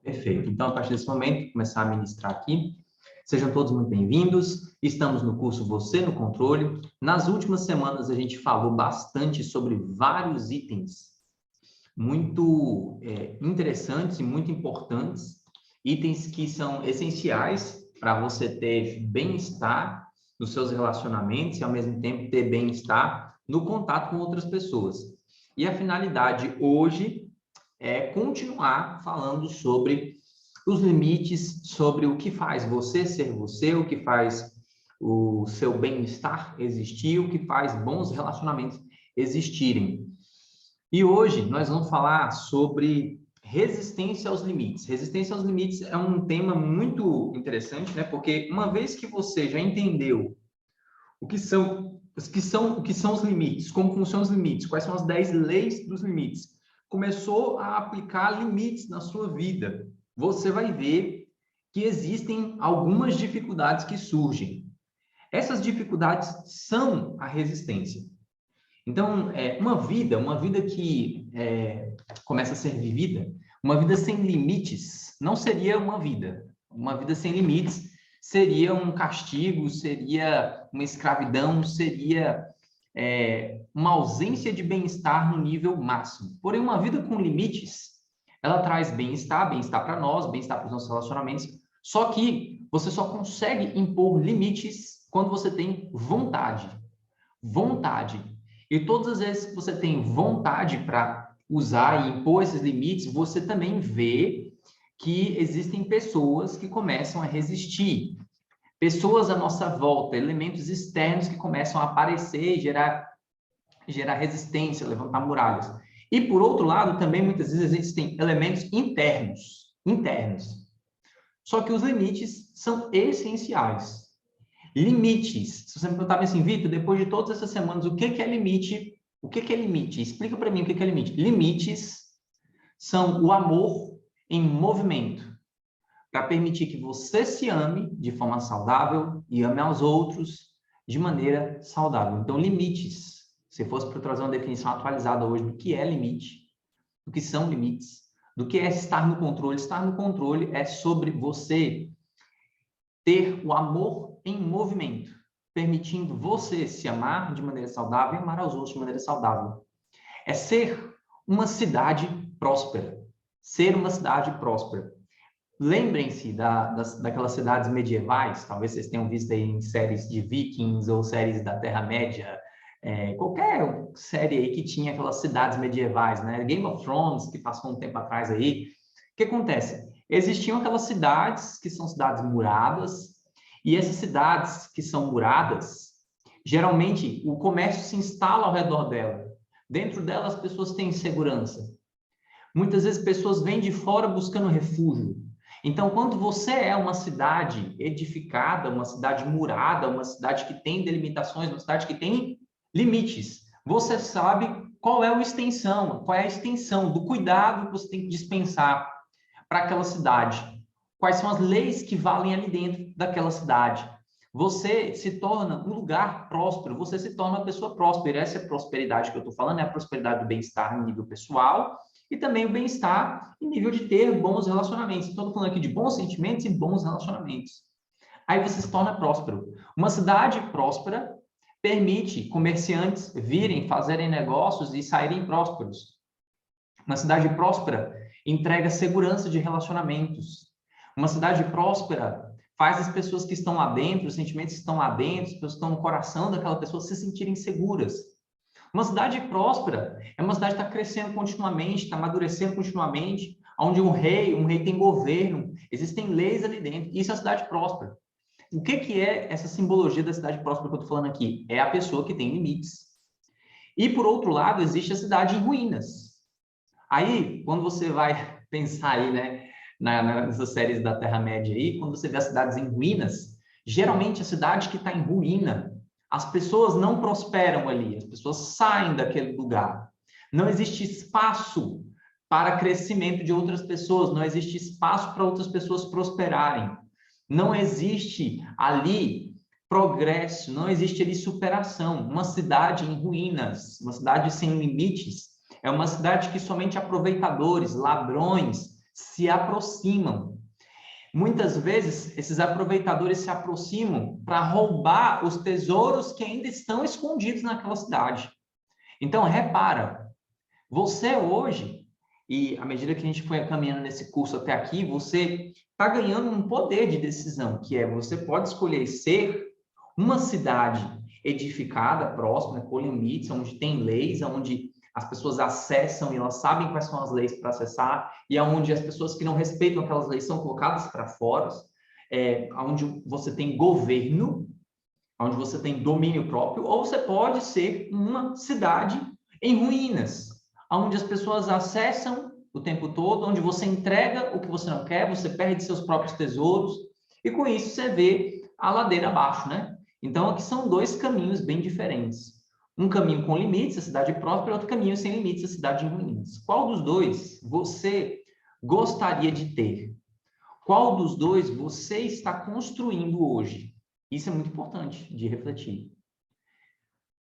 Perfeito. Então, a partir desse momento, vou começar a ministrar aqui. Sejam todos muito bem-vindos. Estamos no curso Você no Controle. Nas últimas semanas, a gente falou bastante sobre vários itens muito interessantes e muito importantes, itens que são essenciais para você ter bem-estar nos seus relacionamentos e, ao mesmo tempo, ter bem-estar no contato com outras pessoas. E a finalidade hoje é continuar falando sobre os limites, sobre o que faz você ser você, o que faz o seu bem-estar existir, o que faz bons relacionamentos existirem. E hoje nós vamos falar sobre resistência aos limites. Resistência aos limites é um tema muito interessante, né? Porque uma vez que você já entendeu o que são os limites, como funcionam os limites, quais são as 10 leis dos limites, começou a aplicar limites na sua vida, você vai ver que existem algumas dificuldades que surgem. Essas dificuldades são a resistência. Então, uma vida que começa a ser vivida, uma vida sem limites, não seria uma vida. Uma vida sem limites seria um castigo, seria uma escravidão, seria uma ausência de bem-estar no nível máximo. Porém, uma vida com limites, ela traz bem-estar para nós, bem-estar para os nossos relacionamentos, só que você só consegue impor limites quando você tem vontade. Vontade. E todas as vezes que você tem vontade para usar e impor esses limites, você também vê que existem pessoas que começam a resistir. Pessoas à nossa volta, elementos externos que começam a aparecer e gerar resistência, levantar muralhas. E, por outro lado, também muitas vezes existem elementos internos. Só que os limites são essenciais. Limites. Se você me perguntar assim, Vitor, depois de todas essas semanas, o que é limite? O que é limite? Explica para mim o que é limite. Limites são o amor em movimento, para permitir que você se ame de forma saudável e ame aos outros de maneira saudável. Então, limites. Se fosse para trazer uma definição atualizada hoje do que é limite, do que são limites, do que é estar no controle. Estar no controle é sobre você ter o amor em movimento, permitindo você se amar de maneira saudável e amar aos outros de maneira saudável. É ser uma cidade próspera. Ser uma cidade próspera. Lembrem-se daquelas cidades medievais, talvez vocês tenham visto aí em séries de Vikings ou séries da Terra-média, qualquer série aí que tinha aquelas cidades medievais, né? Game of Thrones, que passou um tempo atrás aí. O que acontece? Existiam aquelas cidades que são cidades muradas, e essas cidades que são muradas, geralmente o comércio se instala ao redor dela. Dentro dela as pessoas têm segurança. Muitas vezes pessoas vêm de fora buscando refúgio. Então, quando você é uma cidade edificada, uma cidade murada, uma cidade que tem delimitações, uma cidade que tem limites, você sabe qual é a extensão do cuidado que você tem que dispensar para aquela cidade. Quais são as leis que valem ali dentro daquela cidade. Você se torna um lugar próspero, você se torna uma pessoa próspera. Essa é a prosperidade que eu estou falando, é a prosperidade do bem-estar em nível pessoal e também o bem-estar em nível de ter bons relacionamentos. Então, estou falando aqui de bons sentimentos e bons relacionamentos. Aí você se torna próspero. Uma cidade próspera permite comerciantes virem, fazerem negócios e saírem prósperos. Uma cidade próspera entrega segurança de relacionamentos. Uma cidade próspera faz as pessoas que estão lá dentro, os sentimentos que estão lá dentro, as pessoas que estão no coração daquela pessoa se sentirem seguras. Uma cidade próspera é uma cidade que está crescendo continuamente, está amadurecendo continuamente, onde um rei tem governo, existem leis ali dentro. Isso é a cidade próspera. O que é essa simbologia da cidade próspera que eu estou falando aqui? É a pessoa que tem limites. E, por outro lado, existe a cidade em ruínas. Aí, quando você vai pensar aí, né, nessas séries da Terra-média aí, quando você vê as cidades em ruínas, geralmente a cidade que está em ruína, as pessoas não prosperam ali, as pessoas saem daquele lugar. Não existe espaço para crescimento de outras pessoas, não existe espaço para outras pessoas prosperarem. Não existe ali progresso, não existe ali superação. Uma cidade em ruínas, uma cidade sem limites, é uma cidade que somente aproveitadores, ladrões, se aproximam. Muitas vezes, esses aproveitadores se aproximam para roubar os tesouros que ainda estão escondidos naquela cidade. Então, repara, você hoje, e à medida que a gente foi caminhando nesse curso até aqui, você está ganhando um poder de decisão, que é você pode escolher ser uma cidade edificada, próxima, com limites, onde tem leis, onde as pessoas acessam e elas sabem quais são as leis para acessar, e onde as pessoas que não respeitam aquelas leis são colocadas para fora, onde você tem governo, onde você tem domínio próprio, ou você pode ser uma cidade em ruínas, onde as pessoas acessam o tempo todo, onde você entrega o que você não quer, você perde seus próprios tesouros, e com isso você vê a ladeira abaixo, né? Então, aqui são dois caminhos bem diferentes. Um caminho com limites, a cidade próspera, e outro caminho sem limites, a cidade em ruínas. Qual dos dois você gostaria de ter? Qual dos dois você está construindo hoje? Isso é muito importante de refletir.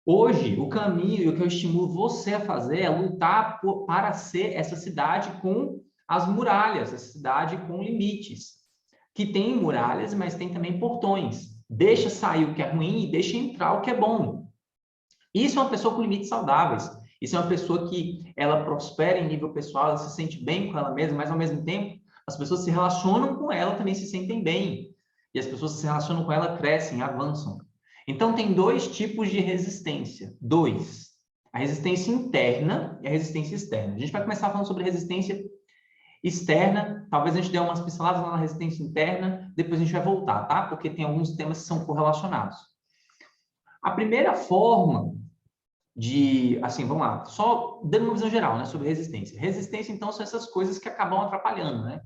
Hoje, o caminho e o que eu estimulo você a fazer é lutar para ser essa cidade com as muralhas, essa cidade com limites, que tem muralhas, mas tem também portões. Deixa sair o que é ruim e deixa entrar o que é bom. Isso é uma pessoa com limites saudáveis. Isso é uma pessoa que ela prospera em nível pessoal, ela se sente bem com ela mesma, mas ao mesmo tempo as pessoas se relacionam com ela também se sentem bem. E as pessoas que se relacionam com ela crescem, avançam. Então tem dois tipos de resistência. Dois. A resistência interna e a resistência externa. A gente vai começar falando sobre resistência externa, talvez a gente dê umas pinceladas lá na resistência interna, depois a gente vai voltar, tá? Porque tem alguns temas que são correlacionados. A primeira forma de, assim, vamos lá, só dando uma visão geral, né, sobre resistência. Resistência, então, são essas coisas que acabam atrapalhando, né?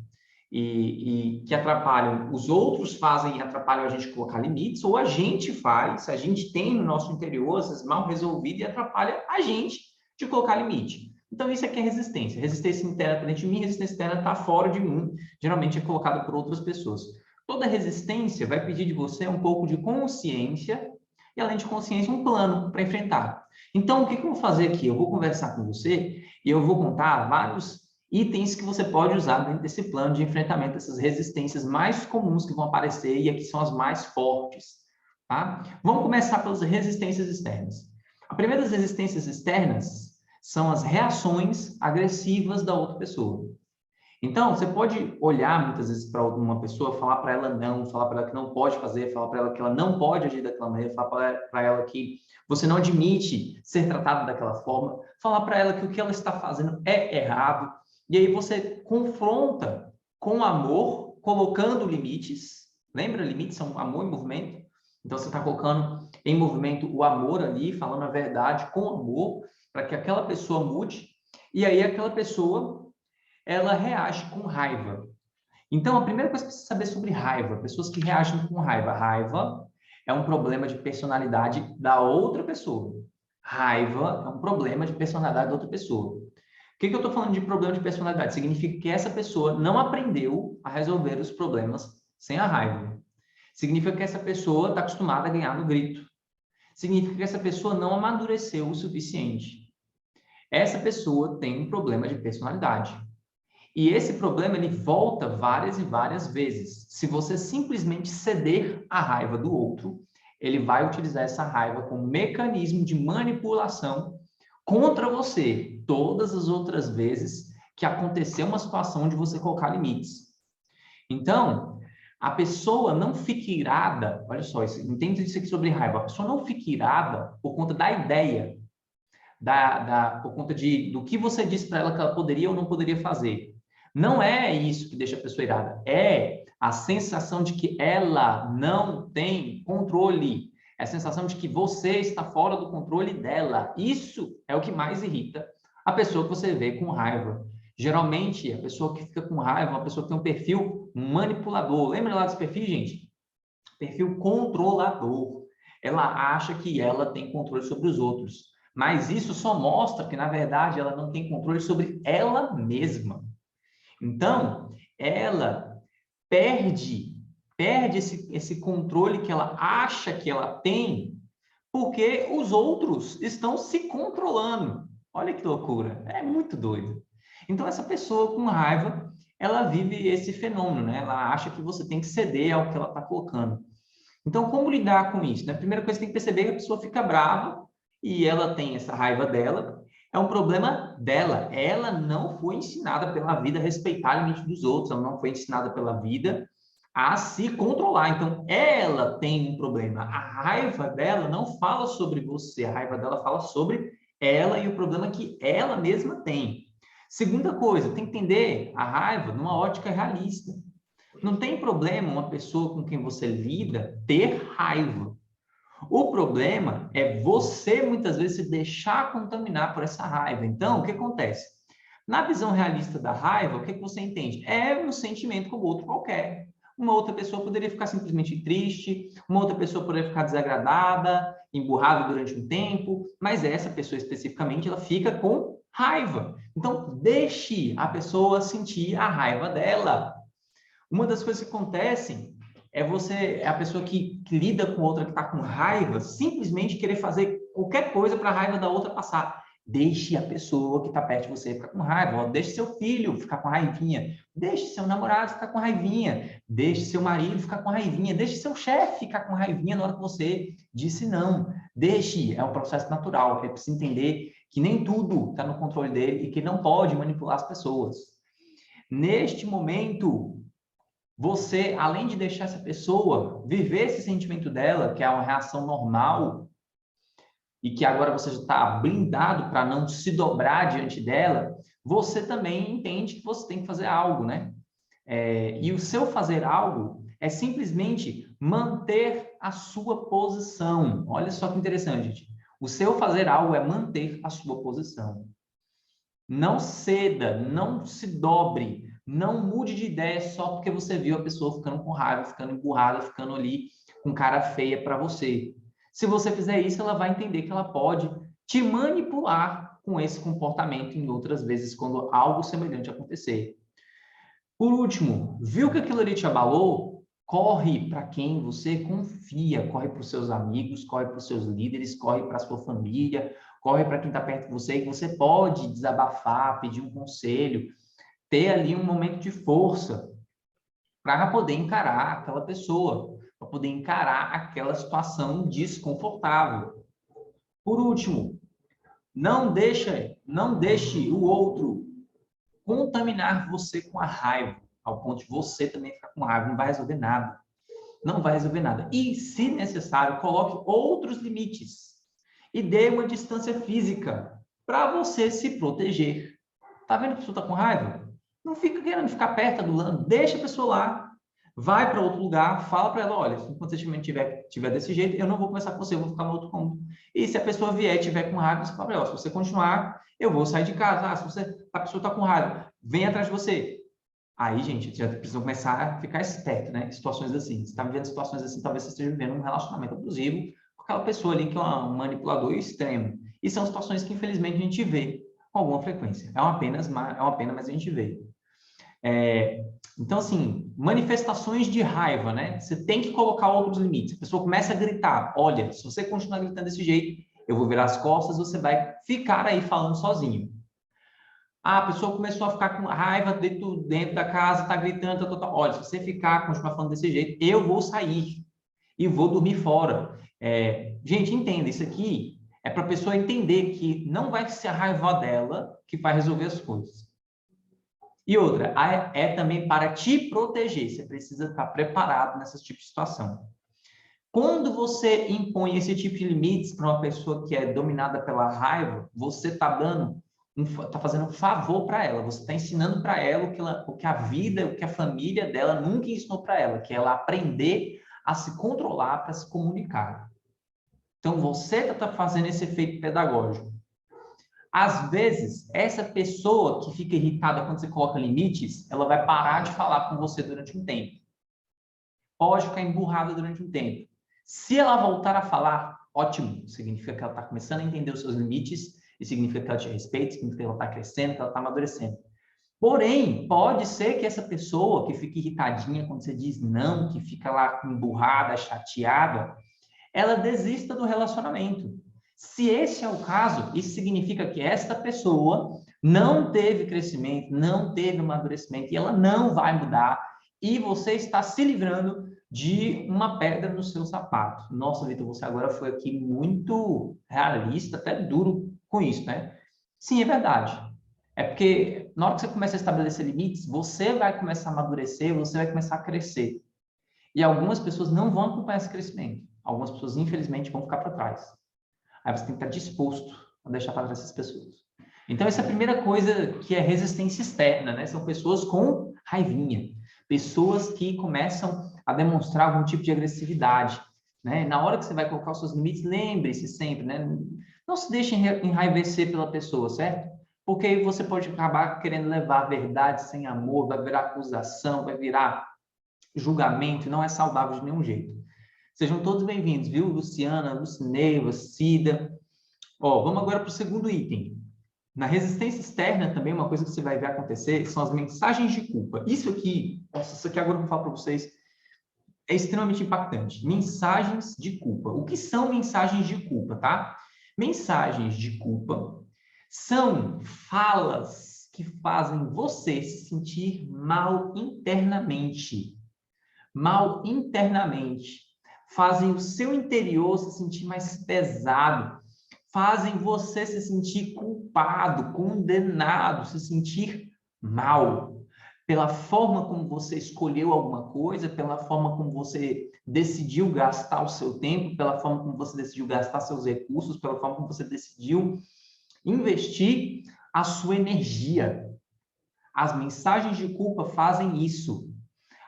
E que atrapalham, os outros fazem e atrapalham a gente colocar limites, ou a gente faz, a gente tem no nosso interior, essas mal resolvidas e atrapalha a gente de colocar limite. Então, isso aqui é resistência. Resistência interna está dentro de mim, resistência externa está fora de mim, geralmente é colocada por outras pessoas. Toda resistência vai pedir de você um pouco de consciência e, além de consciência, um plano para enfrentar. Então, o que eu vou fazer aqui? Eu vou conversar com você e eu vou contar vários itens que você pode usar dentro desse plano de enfrentamento dessas resistências mais comuns que vão aparecer e aqui são as mais fortes, tá? Vamos começar pelas resistências externas. A primeira das resistências externas são as reações agressivas da outra pessoa. Então, você pode olhar muitas vezes para uma pessoa, falar para ela não, falar para ela que não pode fazer, falar para ela que ela não pode agir daquela maneira, falar para ela que você não admite ser tratado daquela forma, falar para ela que o que ela está fazendo é errado. E aí você confronta com amor, colocando limites. Lembra? Limites são amor em movimento. Então, você está colocando em movimento o amor ali, falando a verdade com amor, para que aquela pessoa mude. E aí aquela pessoa ela reage com raiva. Então, a primeira coisa que você precisa saber sobre raiva, pessoas que reagem com raiva. Raiva é um problema de personalidade da outra pessoa. Raiva é um problema de personalidade da outra pessoa. O que eu estou falando de problema de personalidade? Significa que essa pessoa não aprendeu a resolver os problemas sem a raiva. Significa que essa pessoa está acostumada a ganhar no grito. Significa que essa pessoa não amadureceu o suficiente. Essa pessoa tem um problema de personalidade. E esse problema ele volta várias e várias vezes. Se você simplesmente ceder à raiva do outro, ele vai utilizar essa raiva como mecanismo de manipulação contra você todas as outras vezes que aconteceu uma situação de você colocar limites. Então, a pessoa não fica irada, olha só, entende isso aqui sobre raiva, a pessoa não fica irada por conta da ideia, por conta do que você disse para ela que ela poderia ou não poderia fazer. Não é isso que deixa a pessoa irada, é a sensação de que ela não tem controle, é a sensação de que você está fora do controle dela. Isso é o que mais irrita a pessoa que você vê com raiva. Geralmente, a pessoa que fica com raiva é uma pessoa que tem um perfil manipulador. Lembra lá desse perfil, gente? Perfil controlador. Ela acha que ela tem controle sobre os outros. Mas isso só mostra que, na verdade, ela não tem controle sobre ela mesma. Então, ela perde esse controle que ela acha que ela tem, porque os outros estão se controlando. Olha que loucura, é muito doido. Então, essa pessoa com raiva, ela vive esse fenômeno, né? Ela acha que você tem que ceder ao que ela está colocando. Então, como lidar com isso? Né? A primeira coisa que tem que perceber é que a pessoa fica brava e ela tem essa raiva dela. É um problema dela. Ela não foi ensinada pela vida a respeitar o limite dos outros. Ela não foi ensinada pela vida a se controlar. Então, ela tem um problema. A raiva dela não fala sobre você. A raiva dela fala sobre ela e o problema que ela mesma tem. Segunda coisa, tem que entender a raiva numa ótica realista. Não tem problema uma pessoa com quem você lida ter raiva. O problema é você, muitas vezes, se deixar contaminar por essa raiva. Então, o que acontece? Na visão realista da raiva, o que você entende? É um sentimento como outro qualquer. Uma outra pessoa poderia ficar simplesmente triste, uma outra pessoa poderia ficar desagradada, emburrada durante um tempo, mas essa pessoa especificamente, ela fica com raiva. Então, deixe a pessoa sentir a raiva dela. Uma das coisas que acontecem é a pessoa que lida com outra que está com raiva, simplesmente querer fazer qualquer coisa para a raiva da outra passar. Deixe a pessoa que está perto de você ficar com raiva. Deixe seu filho ficar com raivinha. Deixe seu namorado ficar com raivinha. Deixe seu marido ficar com raivinha. Deixe seu chefe ficar com raivinha na hora que você disse não. Deixe, é um processo natural. É preciso entender que nem tudo está no controle dele e que não pode manipular as pessoas. Neste momento, você, além de deixar essa pessoa viver esse sentimento dela, que é uma reação normal, e que agora você já está blindado para não se dobrar diante dela, você também entende que você tem que fazer algo, né? E o seu fazer algo é simplesmente manter a sua posição. Olha só que interessante, gente. O seu fazer algo é manter a sua posição. Não ceda, não se dobre, não mude de ideia só porque você viu a pessoa ficando com raiva, ficando emburrada, ficando ali com cara feia para você. Se você fizer isso, ela vai entender que ela pode te manipular com esse comportamento em outras vezes, quando algo semelhante acontecer. Por último, viu que aquilo ali te abalou? Corre para quem você confia, corre para os seus amigos, corre para os seus líderes, corre para a sua família, corre para quem está perto de você, que você pode desabafar, pedir um conselho, ter ali um momento de força para poder encarar aquela pessoa, para poder encarar aquela situação desconfortável. Por último, não deixe o outro contaminar você com a raiva, ao ponto de você também ficar com raiva, não vai resolver nada. Não vai resolver nada. E, se necessário, coloque outros limites e dê uma distância física para você se proteger. Tá vendo que a pessoa está com raiva? Não fica querendo ficar perto, adulando. Deixa a pessoa lá. Vai para outro lugar, fala para ela, olha, se o sentimento tiver desse jeito, eu não vou conversar com você, eu vou ficar no outro cômodo. E se a pessoa vier e tiver com raiva, você fala para ela, se você continuar, eu vou sair de casa. Se a pessoa está com raiva, vem atrás de você. Aí, gente, já precisa começar a ficar esperto, né? Situações assim. Você está vivendo situações assim, talvez você esteja vivendo um relacionamento abusivo com aquela pessoa ali que é um manipulador extremo. E são situações que, infelizmente, a gente vê com alguma frequência. É uma pena, mas a gente vê. Então, assim, manifestações de raiva, né? Você tem que colocar outros limites. A pessoa começa a gritar, olha, se você continuar gritando desse jeito, eu vou virar as costas, você vai ficar aí falando sozinho. A pessoa começou a ficar com raiva dentro da casa, tá gritando, olha, se você continuar falando desse jeito, eu vou sair e vou dormir fora. Gente, entenda, isso aqui é para a pessoa entender que não vai ser a raiva dela que vai resolver as coisas. E outra, é também para te proteger, você precisa estar preparado nesse tipo de situação. Quando você impõe esse tipo de limites para uma pessoa que é dominada pela raiva, você está fazendo um favor para ela, você está ensinando para ela o que a vida, o que a família dela nunca ensinou para ela, que é ela aprender a se controlar para se comunicar. Então, você está fazendo esse efeito pedagógico. Às vezes, essa pessoa que fica irritada quando você coloca limites, ela vai parar de falar com você durante um tempo. Pode ficar emburrada durante um tempo. Se ela voltar a falar, ótimo. Significa que ela está começando a entender os seus limites, e significa que ela te respeita, significa que ela está crescendo, que ela está amadurecendo. Porém, pode ser que essa pessoa que fica irritadinha quando você diz não, que fica lá emburrada, chateada, ela desista do relacionamento. Se esse é o caso, isso significa que esta pessoa não teve crescimento, não teve amadurecimento, e ela não vai mudar, e você está se livrando de uma pedra no seu sapato. Nossa, Vitor, você agora foi aqui muito realista, até duro com isso, né? Sim, é verdade. É porque na hora que você começa a estabelecer limites, você vai começar a amadurecer, você vai começar a crescer. E algumas pessoas não vão acompanhar esse crescimento. Algumas pessoas, infelizmente, vão ficar para trás. Aí você tem que estar disposto a deixar para trás essas pessoas. Então, essa é a primeira coisa que é resistência externa, né? São pessoas com raivinha. Pessoas que começam a demonstrar algum tipo de agressividade, né? Na hora que você vai colocar os seus limites, lembre-se sempre, né? Não se deixe enraivecer pela pessoa, certo? Porque aí você pode acabar querendo levar a verdade sem amor, vai virar acusação, vai virar julgamento, e não é saudável de nenhum jeito. Sejam todos bem-vindos, viu? Luciana, Lucineiva, Cida. Ó, vamos agora para o segundo item. Na resistência externa, também, uma coisa que você vai ver acontecer são as mensagens de culpa. Isso aqui, nossa, isso aqui agora eu vou falar para vocês, é extremamente impactante. Mensagens de culpa. O que são mensagens de culpa, tá? Mensagens de culpa são falas que fazem você se sentir mal internamente. Mal internamente. Fazem o seu interior se sentir mais pesado. Fazem você se sentir culpado, condenado, se sentir mal. Pela forma como você escolheu alguma coisa, pela forma como você decidiu gastar o seu tempo, pela forma como você decidiu gastar seus recursos, pela forma como você decidiu investir a sua energia. As mensagens de culpa fazem isso.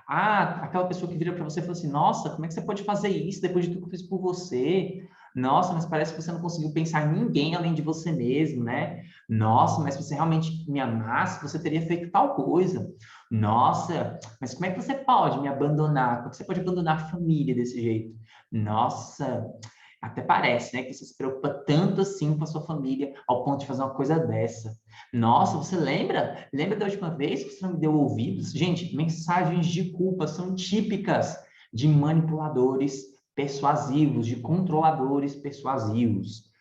Ah, aquela pessoa que vira para você e fala assim: nossa, como é que você pode fazer isso depois de tudo que eu fiz por você? Nossa, mas parece que você não conseguiu pensar em ninguém além de você mesmo, né? Nossa, mas se você realmente me amasse, você teria feito tal coisa. Nossa, mas como é que você pode me abandonar? Como é que você pode abandonar a família desse jeito? Nossa, até parece, né, que você se preocupa tanto assim com a sua família ao ponto de fazer uma coisa dessa. Nossa, você lembra? Lembra da última vez que você não me deu ouvidos? Gente, mensagens de culpa são típicas de manipuladores persuasivos, de controladores persuasivos.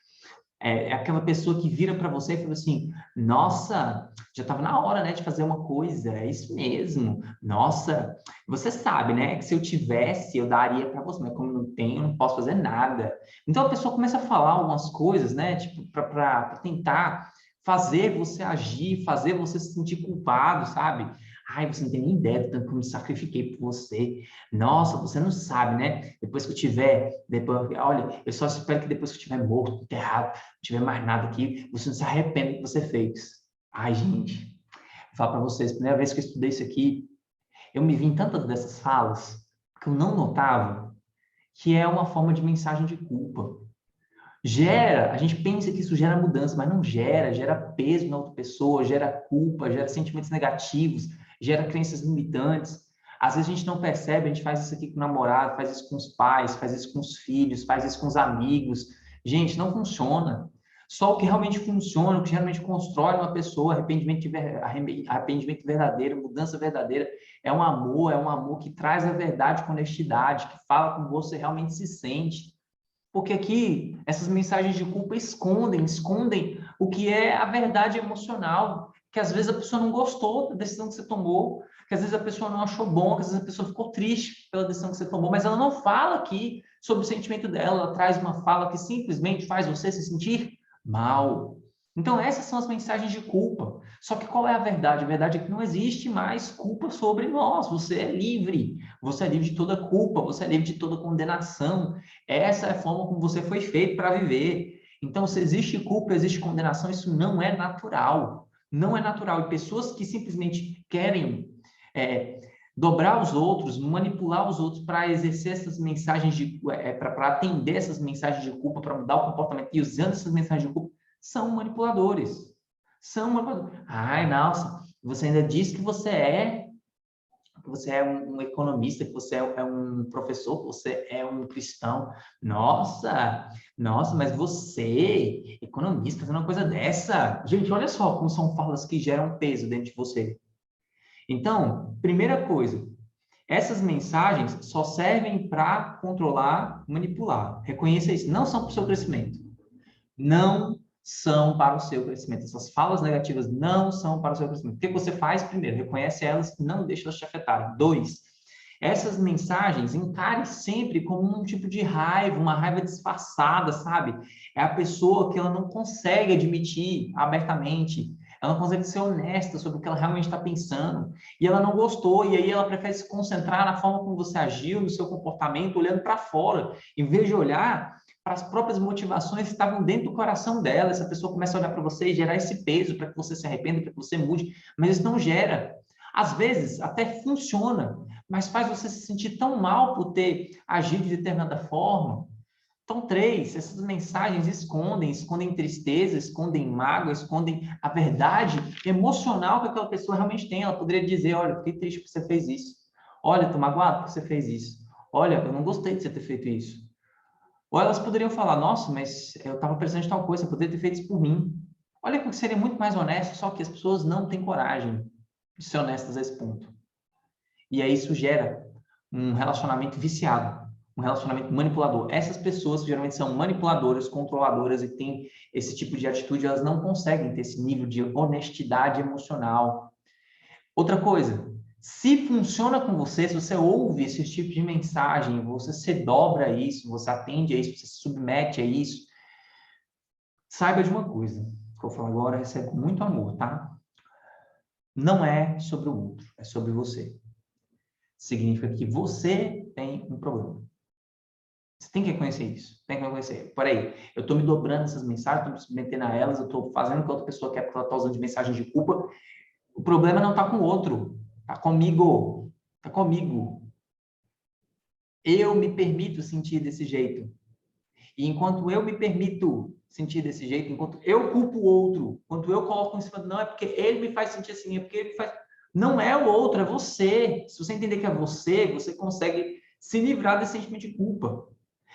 É aquela pessoa que vira para você e fala assim: nossa, já estava na hora, né, de fazer uma coisa, é isso mesmo. Nossa, você sabe, né, que se eu tivesse, eu daria para você, mas como não tenho, não posso fazer nada. Então a pessoa começa a falar algumas coisas, né, tipo, para tentar fazer você agir, fazer você se sentir culpado, sabe? Ai, você não tem nem ideia do tanto que eu me sacrifiquei por você. Nossa, você não sabe, né? Depois que eu tiver, depois, olha, eu só espero que depois que eu estiver morto, enterrado, não tiver mais nada aqui, você não se arrependa do que você fez. Ai, gente, vou falar para vocês, a primeira vez que eu estudei isso aqui, eu me vi em tantas dessas falas que eu não notava que é uma forma de mensagem de culpa. Gera, a gente pensa que isso gera mudança, mas não gera, gera peso na outra pessoa, gera culpa, gera sentimentos negativos, gera crenças limitantes. Às vezes a gente não percebe, a gente faz isso aqui com o namorado, faz isso com os pais, faz isso com os filhos, faz isso com os amigos. Gente, não funciona. Só o que realmente funciona, o que realmente constrói uma pessoa, arrependimento verdadeiro, mudança verdadeira, é um amor que traz a verdade com honestidade, que fala como você realmente se sente. Porque aqui, essas mensagens de culpa escondem o que é a verdade emocional, que às vezes a pessoa não gostou da decisão que você tomou, que às vezes a pessoa não achou bom, que às vezes a pessoa ficou triste pela decisão que você tomou, mas ela não fala aqui sobre o sentimento dela, ela traz uma fala que simplesmente faz você se sentir mal. Então, essas são as mensagens de culpa. Só que qual é a verdade? A verdade é que não existe mais culpa sobre nós. Você é livre. Você é livre de toda culpa, você é livre de toda condenação. Essa é a forma como você foi feito para viver. Então, se existe culpa, existe condenação, isso não é natural. Não é natural. E pessoas que simplesmente querem dobrar os outros, manipular os outros para exercer essas mensagens para atender essas mensagens de culpa, para mudar o comportamento e usando essas mensagens de culpa, são manipuladores. São manipuladores. Ai, nossa, você ainda diz que você é um economista, que você é um professor, que você é um cristão. Nossa, mas você, economista, fazendo uma coisa dessa. Gente, olha só como são falas que geram peso dentro de você. Então, primeira coisa, essas mensagens só servem para controlar, manipular. Reconheça isso. Não são para o seu crescimento. Não são para o seu crescimento. Essas falas negativas não são para o seu crescimento. O que você faz? Primeiro, reconhece elas, não deixa elas te afetarem. 2, essas mensagens encare sempre como um tipo de raiva, uma raiva disfarçada, sabe? É a pessoa que ela não consegue admitir abertamente, ela não consegue ser honesta sobre o que ela realmente está pensando, e ela não gostou, e aí ela prefere se concentrar na forma como você agiu, no seu comportamento, olhando para fora, em vez de olhar para as próprias motivações que estavam dentro do coração dela. Essa pessoa começa a olhar para você e gerar esse peso para que você se arrependa, para que você mude, mas isso não gera. Às vezes até funciona, mas faz você se sentir tão mal por ter agido de determinada forma. Então, 3, essas mensagens escondem tristeza, escondem mágoa, escondem a verdade emocional que aquela pessoa realmente tem. Ela poderia dizer, olha, fiquei triste porque você fez isso. Olha, estou magoado porque você fez isso. Olha, eu não gostei de você ter feito isso. Ou elas poderiam falar, nossa, mas eu estava precisando de tal coisa, você poderia ter feito isso por mim. Olha que seria muito mais honesto, só que as pessoas não têm coragem de ser honestas a esse ponto. E aí isso gera um relacionamento viciado, um relacionamento manipulador. Essas pessoas geralmente são manipuladoras, controladoras e têm esse tipo de atitude, elas não conseguem ter esse nível de honestidade emocional. Outra coisa, se funciona com você, se você ouve esse tipo de mensagem, você se dobra a isso, você atende a isso, você se submete a isso, saiba de uma coisa, que eu vou falar agora, recebe muito amor, tá? Não é sobre o outro, é sobre você. Significa que você tem um problema. Você tem que reconhecer isso. Tem que reconhecer. Peraí, eu estou me dobrando essas mensagens, estou me submetendo a elas, eu estou fazendo o que a outra pessoa quer porque ela está usando de mensagem de culpa. O problema não está com o outro, está comigo. Está comigo. Eu me permito sentir desse jeito. E enquanto eu me permito sentir desse jeito, enquanto eu culpo o outro, enquanto eu coloco em cima, não, é porque ele me faz sentir assim, é porque ele me faz... Não é o outro, é você. Se você entender que é você, você consegue se livrar desse sentimento de culpa.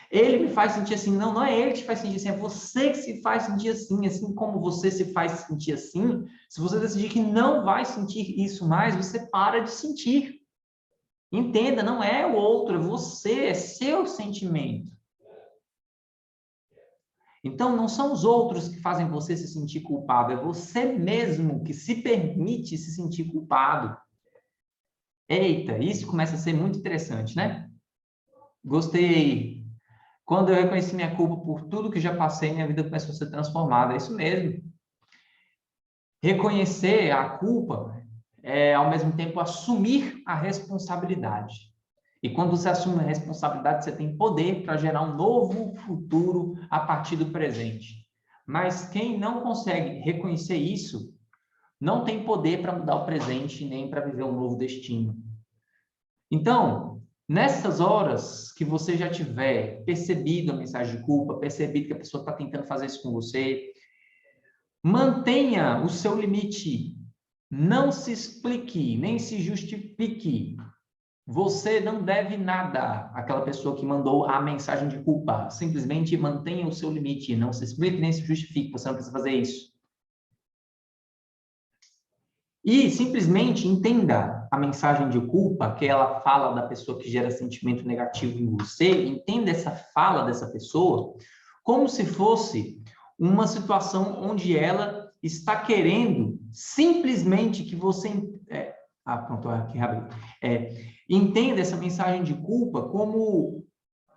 Ele me faz sentir assim. Não, não é ele que te faz sentir assim, é você que se faz sentir assim. Assim como você se faz sentir assim, se você decidir que não vai sentir isso mais, você para de sentir. Entenda, não é o outro, é você, é seu sentimento. Então, não são os outros que fazem você se sentir culpado, é você mesmo que se permite se sentir culpado. Eita, isso começa a ser muito interessante, né? Gostei. Quando eu reconheci minha culpa por tudo que já passei, minha vida começou a ser transformada. É isso mesmo. Reconhecer a culpa é, ao mesmo tempo, assumir a responsabilidade. E quando você assume a responsabilidade, você tem poder para gerar um novo futuro a partir do presente. Mas quem não consegue reconhecer isso, não tem poder para mudar o presente nem para viver um novo destino. Então, nessas horas que você já tiver percebido a mensagem de culpa, percebido que a pessoa está tentando fazer isso com você, mantenha o seu limite. Não se explique, nem se justifique. Você não deve nada àquela pessoa que mandou a mensagem de culpa. Simplesmente mantenha o seu limite. Não se explique nem se justifique. Você não precisa fazer isso. E simplesmente entenda a mensagem de culpa que ela fala da pessoa que gera sentimento negativo em você. Entenda essa fala dessa pessoa como se fosse uma situação onde ela está querendo simplesmente que você... pronto, aqui abri. Entenda essa mensagem de culpa como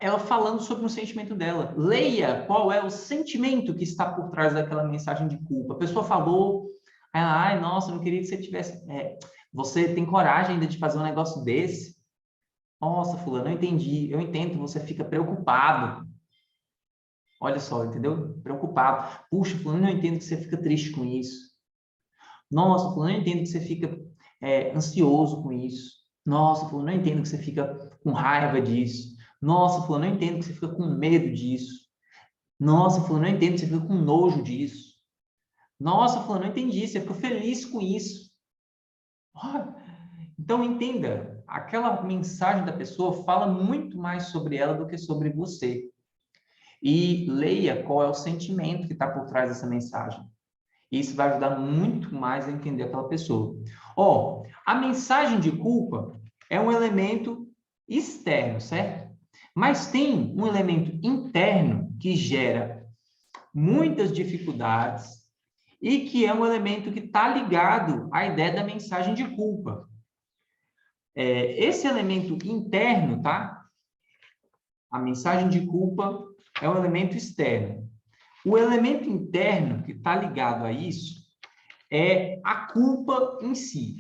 ela falando sobre o sentimento dela. Leia qual é o sentimento que está por trás daquela mensagem de culpa. A pessoa falou, ai, nossa, eu não queria que você tivesse... você tem coragem ainda de fazer um negócio desse? Nossa, fulano, eu entendi. Eu entendo que você fica preocupado. Olha só, entendeu? Preocupado. Puxa, fulano, eu entendo que você fica triste com isso. Nossa, fulano, eu entendo que você fica ansioso com isso. Nossa, fulano, eu entendo que você fica com raiva disso. Nossa, fulano, eu entendo que você fica com medo disso. Nossa, fulano, eu entendo que você fica com nojo disso. Nossa, fulano, eu entendi, você fica feliz com isso. Então, entenda, aquela mensagem da pessoa fala muito mais sobre ela do que sobre você. E leia qual é o sentimento que está por trás dessa mensagem. Isso vai ajudar muito mais a entender aquela pessoa. A mensagem de culpa é um elemento externo, certo? Mas tem um elemento interno que gera muitas dificuldades e que é um elemento que está ligado à ideia da mensagem de culpa. Esse elemento interno, tá? A mensagem de culpa é um elemento externo. O elemento interno que está ligado a isso é a culpa em si.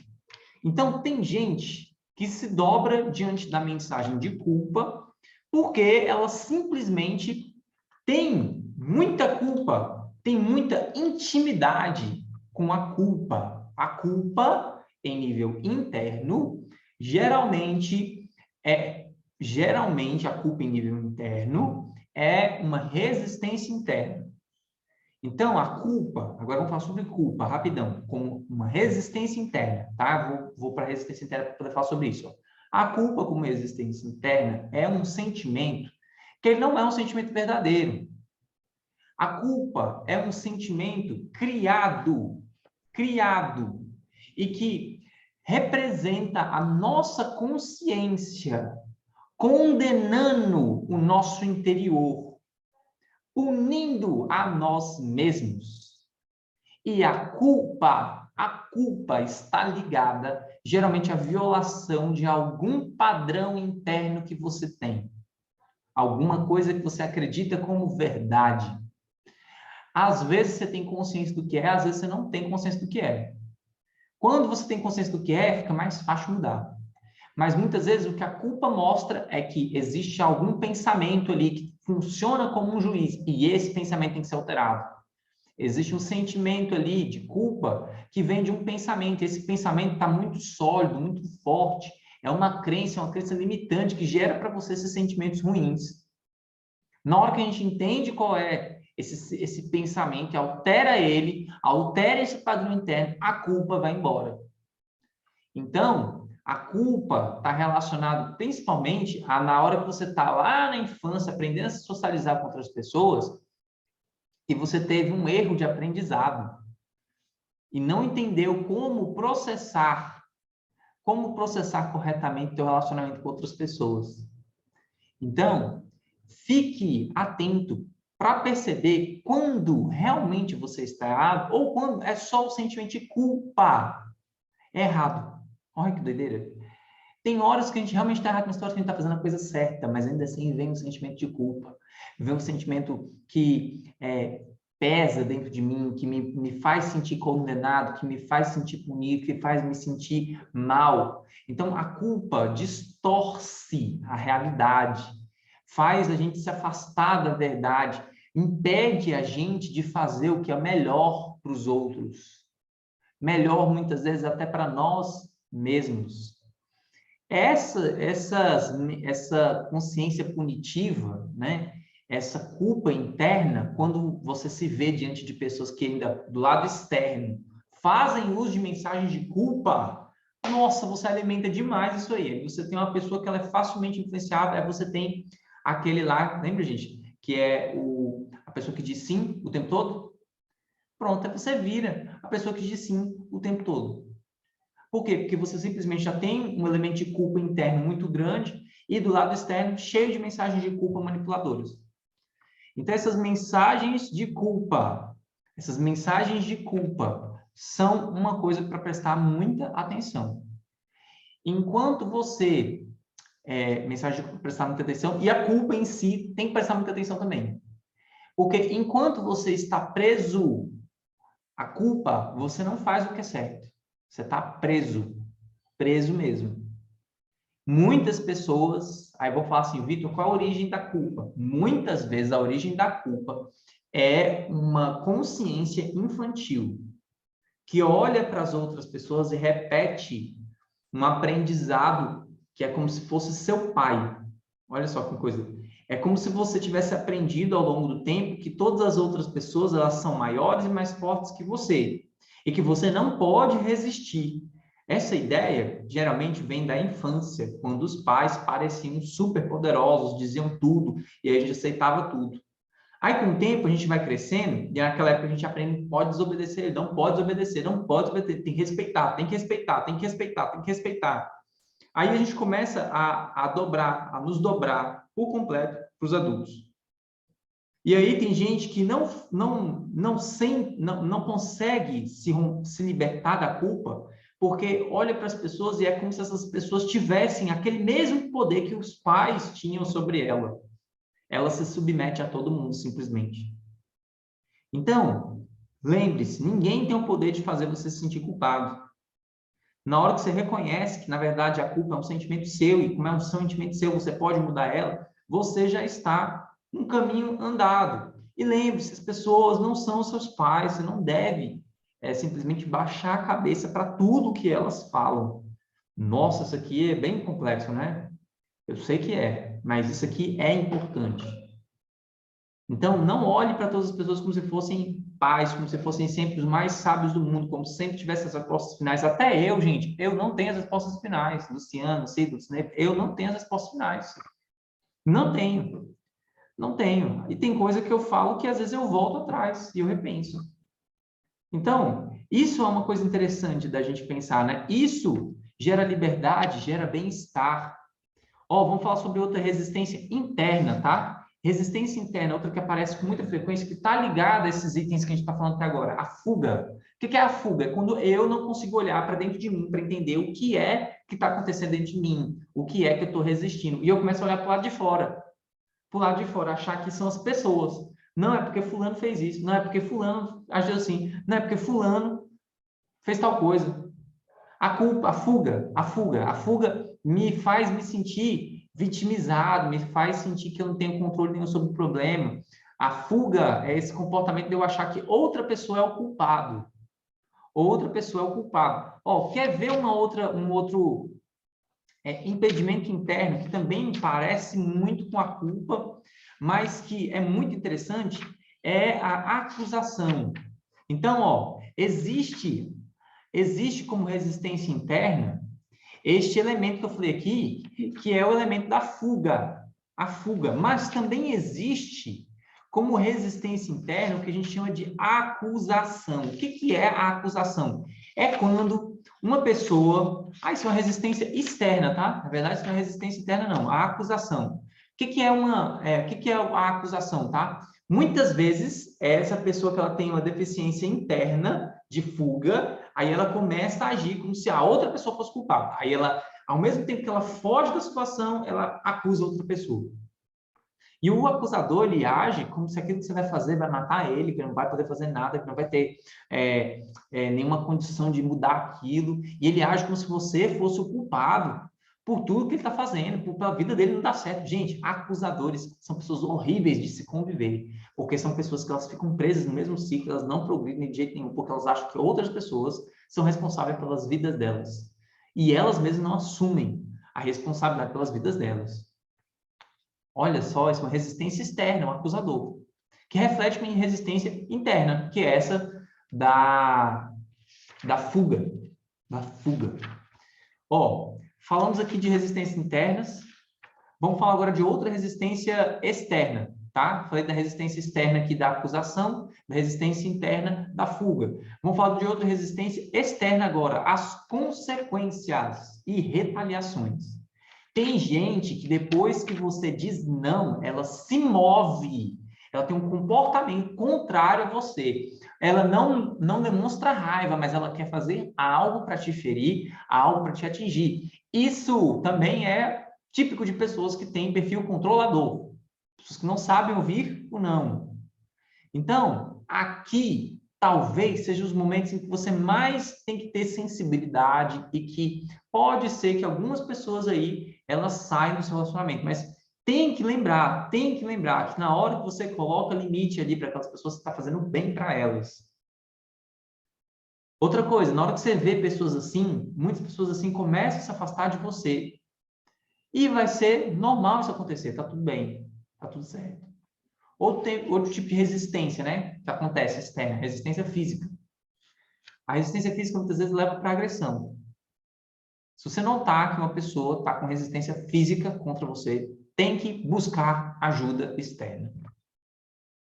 Então, tem gente que se dobra diante da mensagem de culpa porque ela simplesmente tem muita culpa, tem muita intimidade com a culpa. A culpa, em nível interno, geralmente a culpa em nível interno é uma resistência interna. Então, a culpa, agora vamos falar sobre culpa, rapidão, como uma resistência interna, tá? Vou para a resistência interna para poder falar sobre isso. Ó. A culpa como resistência interna é um sentimento que ele não é um sentimento verdadeiro. A culpa é um sentimento criado, e que representa a nossa consciência condenando o nosso interior, punindo a nós mesmos. E a culpa está ligada, geralmente, à violação de algum padrão interno que você tem. Alguma coisa que você acredita como verdade. Às vezes você tem consciência do que é, às vezes você não tem consciência do que é. Quando você tem consciência do que é, fica mais fácil mudar. Mas muitas vezes o que a culpa mostra é que existe algum pensamento ali que funciona como um juiz e esse pensamento tem que ser alterado. Existe um sentimento ali de culpa que vem de um pensamento. Esse pensamento está muito sólido, muito forte. É uma crença limitante que gera para você esses sentimentos ruins. Na hora que a gente entende qual é esse pensamento, altera esse padrão interno, a culpa vai embora. Então, a culpa está relacionada principalmente na hora que você está lá na infância, aprendendo a se socializar com outras pessoas, e você teve um erro de aprendizado e não entendeu como processar corretamente o teu relacionamento com outras pessoas. Então, fique atento para perceber quando realmente você está errado ou quando é só o sentimento de culpa. É errado. Olha que doideira. Tem horas que a gente realmente está errado, mas tem horas que a gente está fazendo a coisa certa, mas ainda assim vem um sentimento de culpa. Vem um sentimento que pesa dentro de mim, que me faz sentir condenado, que me faz sentir punido, que faz me sentir mal. Então, a culpa distorce a realidade, faz a gente se afastar da verdade, impede a gente de fazer o que é melhor para os outros. Melhor, muitas vezes, até para nós mesmos. Essa consciência punitiva, né? Essa culpa interna, quando você se vê diante de pessoas que ainda, do lado externo, fazem uso de mensagens de culpa, nossa, você alimenta demais isso aí. Você tem uma pessoa que ela é facilmente influenciável, aí você tem aquele lá, lembra, gente? Que é a pessoa que diz sim o tempo todo? Pronto, aí você vira a pessoa que diz sim o tempo todo. Por quê? Porque você simplesmente já tem um elemento de culpa interno muito grande e do lado externo cheio de mensagens de culpa manipuladoras. Então, essas mensagens de culpa são uma coisa para prestar muita atenção. Enquanto você, mensagem de culpa, prestar muita atenção, e a culpa em si tem que prestar muita atenção também. Porque enquanto você está preso à culpa, você não faz o que é certo. Você está preso mesmo. Muitas pessoas, aí vou falar assim, Vitor, qual a origem da culpa? Muitas vezes a origem da culpa é uma consciência infantil que olha para as outras pessoas e repete um aprendizado que é como se fosse seu pai. Olha só que coisa. É como se você tivesse aprendido ao longo do tempo que todas as outras pessoas elas são maiores e mais fortes que você e que você não pode resistir. Essa ideia geralmente vem da infância, quando os pais pareciam super poderosos, diziam tudo e a gente aceitava tudo. Aí, com o tempo, a gente vai crescendo e naquela época a gente aprende pode desobedecer, não pode desobedecer, não pode desobedecer, tem que respeitar, tem que respeitar, tem que respeitar, tem que respeitar. Aí a gente começa a nos dobrar por completo para os adultos. E aí tem gente que não consegue se libertar da culpa, porque olha para as pessoas e é como se essas pessoas tivessem aquele mesmo poder que os pais tinham sobre ela. Ela se submete a todo mundo, simplesmente. Então, lembre-se, ninguém tem o poder de fazer você se sentir culpado. Na hora que você reconhece que, na verdade, a culpa é um sentimento seu, e como é um sentimento seu, você pode mudar ela, você já está um caminho andado. E lembre-se, as pessoas não são seus pais, você não deve simplesmente baixar a cabeça para tudo que elas falam. Nossa, isso aqui é bem complexo, né? Eu sei que é, mas isso aqui é importante. Então, não olhe para todas as pessoas como se fossem pais, como se fossem sempre os mais sábios do mundo, como se sempre tivesse as respostas finais. Até eu, gente, eu não tenho as respostas finais. Luciano, Cido, eu não tenho as respostas finais. Não tenho. Não tenho. E tem coisa que eu falo que às vezes eu volto atrás e eu repenso. Então, isso é uma coisa interessante da gente pensar, né? Isso gera liberdade, gera bem-estar. Ó, vamos falar sobre outra resistência interna, tá? Resistência interna, outra que aparece com muita frequência, que está ligada a esses itens que a gente está falando até agora. A fuga. O que é a fuga? É quando eu não consigo olhar para dentro de mim para entender o que é que está acontecendo dentro de mim, o que é que eu estou resistindo. E eu começo a olhar para o lado de fora. Para o lado de fora, achar que são as pessoas. Não é porque fulano fez isso, não é porque fulano agiu assim, não é porque fulano fez tal coisa. A culpa, a fuga me faz me sentir vitimizado, me faz sentir que eu não tenho controle nenhum sobre o problema. A fuga é esse comportamento de eu achar que outra pessoa é o culpado. Outra pessoa é o culpado. Ó, quer ver um outro impedimento interno que também parece muito com a culpa, mas que é muito interessante, é a acusação. Então, ó, existe como resistência interna este elemento que eu falei aqui, que é o elemento da fuga, a fuga, mas também existe como resistência interna o que a gente chama de acusação. O que é a acusação? É quando uma pessoa... isso é uma resistência externa, tá? Na verdade, isso não é resistência interna, não. A acusação. O que é a acusação, tá? Muitas vezes, essa pessoa que ela tem uma deficiência interna de fuga, aí ela começa a agir como se a outra pessoa fosse culpada. Aí ela, ao mesmo tempo que ela foge da situação, ela acusa outra pessoa. E o acusador, ele age como se aquilo que você vai fazer vai matar ele, que não vai poder fazer nada, que não vai ter nenhuma condição de mudar aquilo. E ele age como se você fosse o culpado por tudo que ele está fazendo, por a vida dele não dar certo. Gente, acusadores são pessoas horríveis de se conviver, porque são pessoas que elas ficam presas no mesmo ciclo, elas não progridem de jeito nenhum, porque elas acham que outras pessoas são responsáveis pelas vidas delas. E elas mesmas não assumem a responsabilidade pelas vidas delas. Olha só, isso é uma resistência externa, um acusador, que reflete uma resistência interna, que é essa da fuga. Da fuga. Ó, falamos aqui de resistências internas, vamos falar agora de outra resistência externa, tá? Falei da resistência externa aqui da acusação, da resistência interna da fuga. Vamos falar de outra resistência externa agora, as consequências e retaliações. Tem gente que depois que você diz não, ela se move, ela tem um comportamento contrário a você. Ela não demonstra raiva, mas ela quer fazer algo para te ferir, algo para te atingir. Isso também é típico de pessoas que têm perfil controlador, pessoas que não sabem ouvir o não. Então, aqui talvez sejam os momentos em que você mais tem que ter sensibilidade e que pode ser que algumas pessoas aí elas saiam do seu relacionamento, mas tem que lembrar que na hora que você coloca limite ali para aquelas pessoas, você está fazendo bem para elas. Outra coisa, na hora que você vê pessoas assim, muitas pessoas assim começam a se afastar de você. E vai ser normal isso acontecer, tá tudo bem, tá tudo certo. Outro tipo de resistência, né? Que acontece externa, resistência física. A resistência física muitas vezes leva para agressão. Se você notar que uma pessoa está com resistência física contra você, tem que buscar ajuda externa.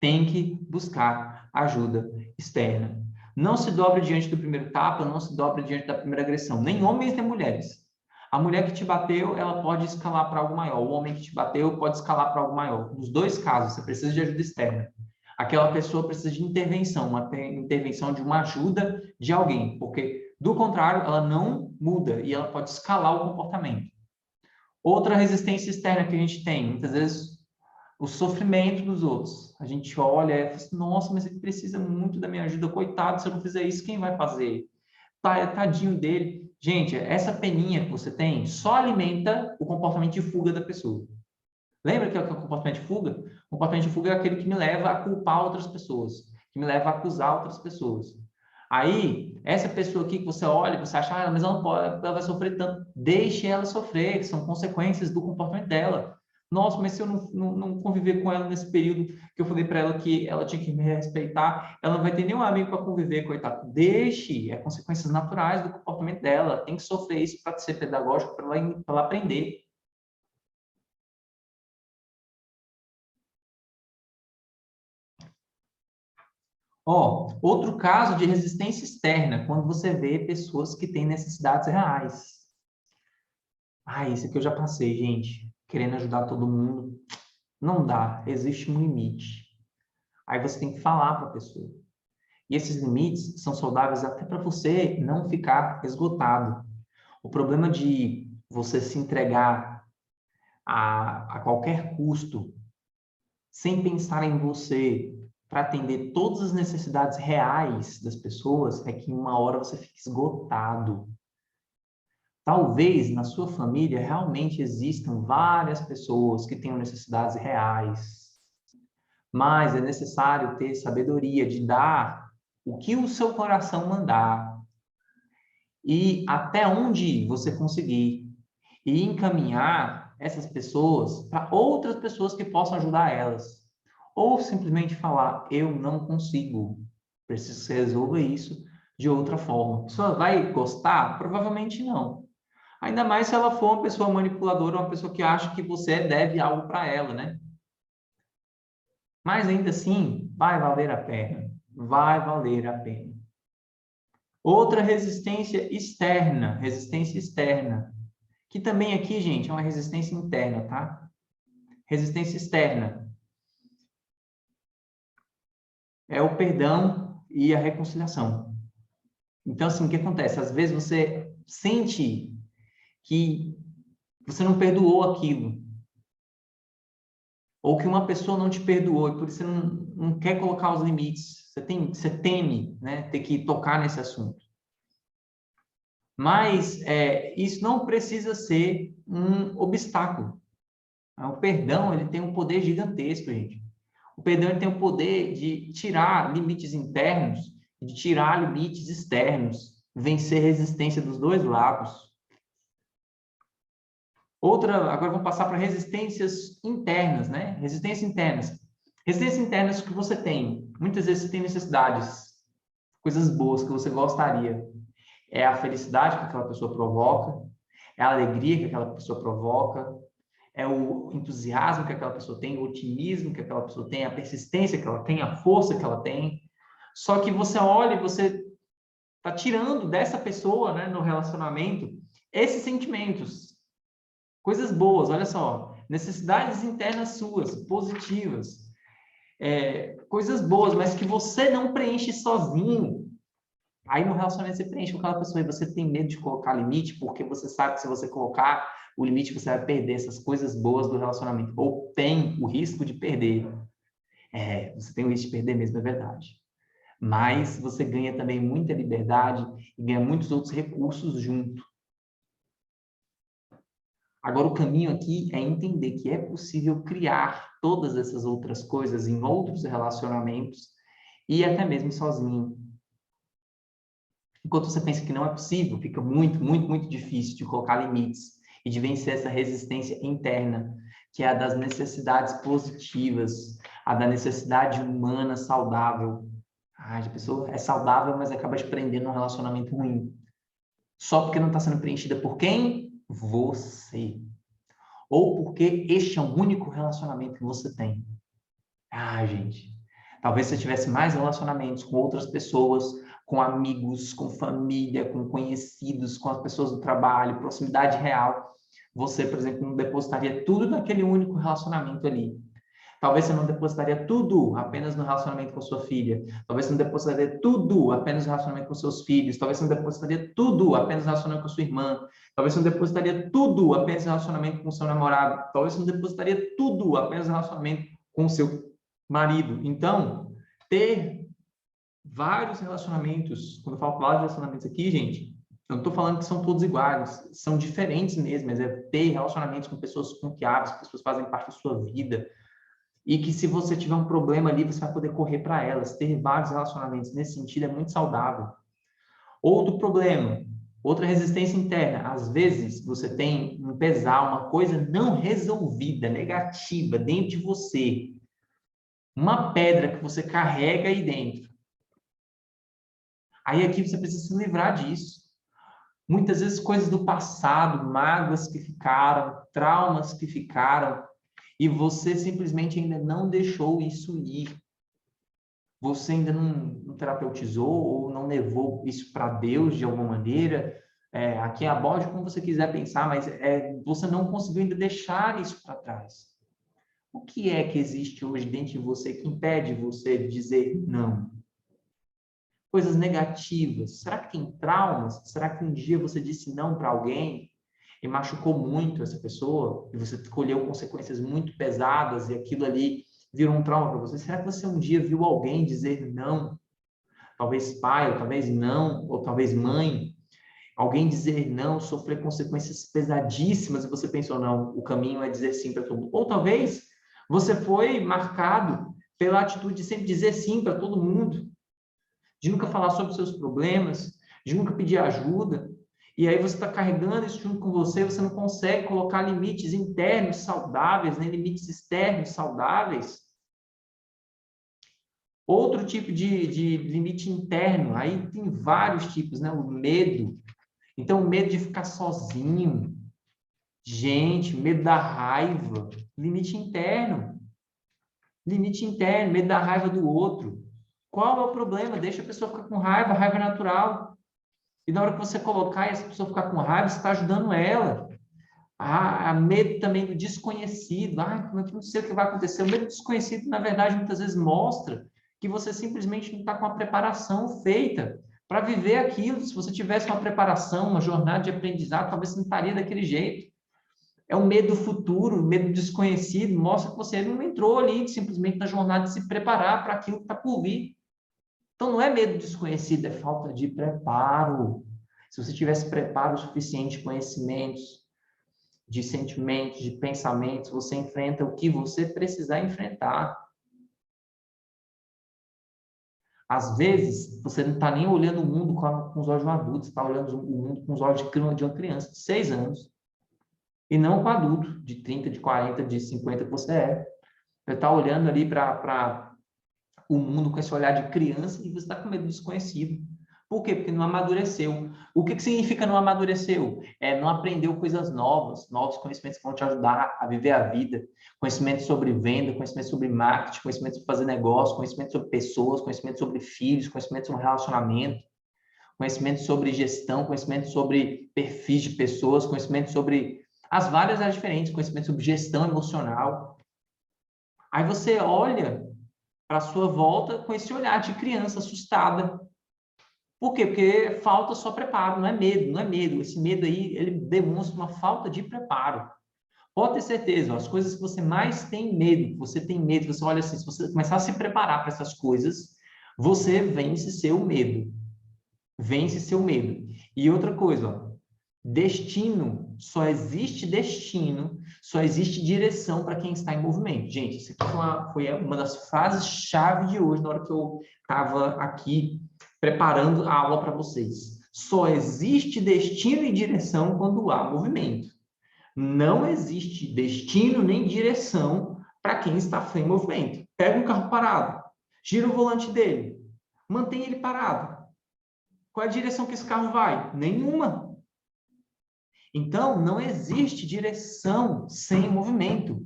Tem que buscar ajuda externa. Não se dobre diante do primeiro tapa, não se dobre diante da primeira agressão. Nem homens nem mulheres. A mulher que te bateu, ela pode escalar para algo maior. O homem que te bateu pode escalar para algo maior. Nos dois casos, você precisa de ajuda externa. Aquela pessoa precisa de intervenção, uma intervenção de uma ajuda de alguém, porque, do contrário, ela não muda e ela pode escalar o comportamento. Outra resistência externa que a gente tem, muitas vezes, o sofrimento dos outros. A gente olha e fala assim, nossa, mas ele precisa muito da minha ajuda, coitado, se eu não fizer isso, quem vai fazer? Tadinho dele. Gente, essa peninha que você tem só alimenta o comportamento de fuga da pessoa. Lembra que é o comportamento de fuga? O comportamento de fuga é aquele que me leva a culpar outras pessoas, que me leva a acusar outras pessoas. Aí, essa pessoa aqui que você olha, você acha, ah, mas ela não pode, ela vai sofrer tanto. Deixe ela sofrer, que são consequências do comportamento dela. Nossa, mas se eu não conviver com ela nesse período que eu falei para ela que ela tinha que me respeitar, ela não vai ter nenhum amigo para conviver, coitado. Deixe, é consequências naturais do comportamento dela. Tem que sofrer isso para ser pedagógico, para ela aprender. Ó, outro caso de resistência externa, quando você vê pessoas que têm necessidades reais. Ah, isso aqui eu já passei, gente. Querendo ajudar todo mundo. Não dá, existe um limite. Aí você tem que falar para a pessoa. E esses limites são saudáveis até para você não ficar esgotado. O problema de você se entregar a qualquer custo, sem pensar em você, para atender todas as necessidades reais das pessoas, é que em uma hora você fica esgotado. Talvez na sua família realmente existam várias pessoas que tenham necessidades reais, mas é necessário ter sabedoria de dar o que o seu coração mandar e até onde você conseguir e encaminhar essas pessoas para outras pessoas que possam ajudar elas. Ou simplesmente falar, eu não consigo, preciso que você resolva isso de outra forma. A pessoa vai gostar? Provavelmente não. Ainda mais se ela for uma pessoa manipuladora, uma pessoa que acha que você deve algo para ela, né? Mas ainda assim, vai valer a pena. Vai valer a pena. Outra resistência externa, que também aqui, gente, é uma resistência interna, tá? Resistência externa é o perdão e a reconciliação. Então, assim, o que acontece? Às vezes você sente que você não perdoou aquilo, ou que uma pessoa não te perdoou e por isso você não quer colocar os limites. Você teme, né, ter que tocar nesse assunto. Mas isso não precisa ser um obstáculo. O perdão, ele tem um poder gigantesco, gente. O perdão ele tem o poder de tirar limites internos, de tirar limites externos, vencer resistência dos dois lados. Agora vamos passar para resistências internas, né? Resistências internas. Resistências internas que você tem. Muitas vezes você tem necessidades, coisas boas que você gostaria. É a felicidade que aquela pessoa provoca, é a alegria que aquela pessoa provoca, é o entusiasmo que aquela pessoa tem, o otimismo que aquela pessoa tem, a persistência que ela tem, a força que ela tem. Só que você olha e você está tirando dessa pessoa, né, no relacionamento, esses sentimentos. Coisas boas, olha só. Necessidades internas suas, positivas. Coisas boas, mas que você não preenche sozinho. Aí no relacionamento você preenche com aquela pessoa e você tem medo de colocar limite, porque você sabe que se você colocar o limite, você vai perder essas coisas boas do relacionamento. Ou tem o risco de perder. Você tem o risco de perder mesmo, é verdade. Mas você ganha também muita liberdade e ganha muitos outros recursos junto. Agora, o caminho aqui é entender que é possível criar todas essas outras coisas em outros relacionamentos e até mesmo sozinho. Enquanto você pensa que não é possível, fica muito, muito, muito difícil de colocar limites e de vencer essa resistência interna, que é a das necessidades positivas, a da necessidade humana saudável. A pessoa é saudável, mas acaba te prendendo num relacionamento ruim. Só porque não está sendo preenchida por quem? Você. Ou porque este é o único relacionamento que você tem. Gente, talvez você tivesse mais relacionamentos com outras pessoas, com amigos, com família, com conhecidos, com as pessoas do trabalho, proximidade real. Você, por exemplo, não depositaria tudo naquele único relacionamento ali. Talvez você não depositaria tudo apenas no relacionamento com sua filha. Talvez você não depositaria tudo apenas no relacionamento com seus filhos. Talvez você não depositaria tudo apenas no relacionamento com sua irmã. Talvez você não depositaria tudo apenas no relacionamento com seu namorado. Talvez você não depositaria tudo apenas no relacionamento com seu marido. Então, ter vários relacionamentos, quando eu falo vários relacionamentos aqui, gente, eu não estou falando que são todos iguais, são diferentes mesmo, mas é ter relacionamentos com pessoas confiáveis, pessoas que fazem parte da sua vida, e que se você tiver um problema ali, você vai poder correr para elas. Ter vários relacionamentos nesse sentido é muito saudável. Outro problema, outra resistência interna. Às vezes, você tem um pesar, uma coisa não resolvida, negativa, dentro de você. Uma pedra que você carrega aí dentro. Aí aqui você precisa se livrar disso. Muitas vezes coisas do passado, mágoas que ficaram, traumas que ficaram, e você simplesmente ainda não deixou isso ir. Você ainda não terapeutizou ou não levou isso para Deus de alguma maneira. Aqui aborde como você quiser pensar, mas você não conseguiu ainda deixar isso para trás. O que é que existe hoje dentro de você que impede você de dizer não? Coisas negativas. Será que tem traumas? Será que um dia você disse não para alguém e machucou muito essa pessoa, e você colheu consequências muito pesadas, e aquilo ali virou um trauma para você? Será que você um dia viu alguém dizer não? Talvez pai, ou talvez não, ou talvez mãe. Alguém dizer não, sofrer consequências pesadíssimas, e você pensou, não, o caminho é dizer sim para todo mundo. Ou talvez você foi marcado pela atitude de sempre dizer sim para todo mundo, de nunca falar sobre seus problemas, de nunca pedir ajuda. E aí você está carregando isso junto com você, você não consegue colocar limites internos saudáveis, nem limites externos saudáveis. Outro tipo de limite interno, aí tem vários tipos, né? O medo. Então, o medo de ficar sozinho. Gente, medo da raiva. Limite interno. Limite interno, medo da raiva do outro. Qual é o problema? Deixa a pessoa ficar com raiva, raiva é natural. E na hora que você colocar e essa pessoa ficar com raiva, você está ajudando ela. Medo também do desconhecido. Não sei o que vai acontecer. O medo do desconhecido, na verdade, muitas vezes mostra que você simplesmente não está com a preparação feita para viver aquilo. Se você tivesse uma preparação, uma jornada de aprendizado, talvez você não estaria daquele jeito. É o medo do futuro, o medo do desconhecido, mostra que você não entrou ali simplesmente na jornada de se preparar para aquilo que está por vir. Então, não é medo desconhecido, é falta de preparo. Se você tivesse preparo suficiente, conhecimentos, de sentimentos, de pensamentos, você enfrenta o que você precisar enfrentar. Às vezes, você não está nem olhando o mundo com os olhos de um adulto, você está olhando o mundo com os olhos de uma criança de 6 anos, e não com um adulto de 30, de 40, de 50 que você é. Você está olhando ali para o mundo com esse olhar de criança e você está com medo do desconhecido. Por quê? Porque não amadureceu. O que significa não amadureceu? Não aprendeu coisas novas, novos conhecimentos que vão te ajudar a viver a vida. Conhecimento sobre venda, conhecimento sobre marketing, conhecimento sobre fazer negócio, conhecimento sobre pessoas, conhecimento sobre filhos, conhecimento sobre relacionamento, conhecimento sobre gestão, conhecimento sobre perfis de pessoas, conhecimento sobre as várias áreas diferentes, conhecimento sobre gestão emocional. Aí você olha para a sua volta com esse olhar de criança assustada. Por quê? Porque falta só preparo, não é medo, não é medo. Esse medo aí, ele demonstra uma falta de preparo. Pode ter certeza, ó, as coisas que você mais tem medo, você tem medo, você olha assim, se você começar a se preparar para essas coisas, você vence seu medo. Vence seu medo. E outra coisa, ó, destino, só existe direção para quem está em movimento. Gente, isso aqui foi uma das frases-chave de hoje, na hora que eu estava aqui preparando a aula para vocês. Só existe destino e direção quando há movimento. Não existe destino nem direção para quem está em movimento. Pega um carro parado, gira o volante dele, mantém ele parado. Qual é a direção que esse carro vai? Nenhuma. Então, não existe direção sem movimento.